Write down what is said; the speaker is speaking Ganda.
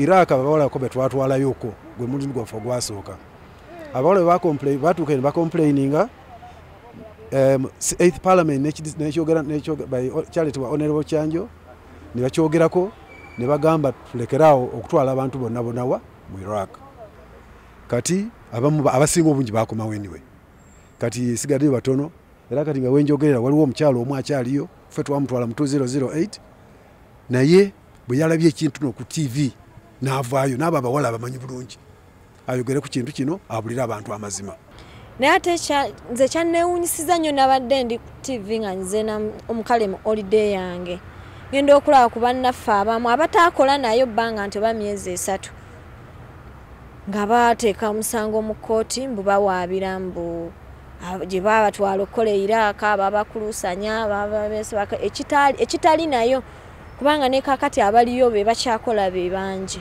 Iraq abawala ko betwatwala yoko gwe mulimu gwaffe gwasooka abawala batuuka ne bacomplaininga 8th parliament nekyogera by Charity wa Honorable Kyanjo ne bakyogerako ne bagamba tulekeraawo okutwala abantu bonna bonawa mu Iraq kati abamu abasinga obungi bakomawo anyway kati sigadde batono era kati nga wenjogerera waliwo omukyalo omwe akyaliyo ffe twamutwala mu 2008 naye bwe yalabye ekintu no ku TV n'avaayo n'abo abawala abamanyi bulungi ayogere ku kintu kino abulira abantu amazima naye ate nze kyannewunyisiza nnyo nabadde ndi ku TV nga nze omukale mu holiday yange ngenda okulaba ku bannaffe abamu abataakola nayo bbanga nti oba myezi 3 nga bateeka omusango mu kkooti mbu bawaabira mbu gye babatwala okukola Iraq babakulusanya ekitali nayo kubanga ne kakati abaliyo be bakyakola be bangi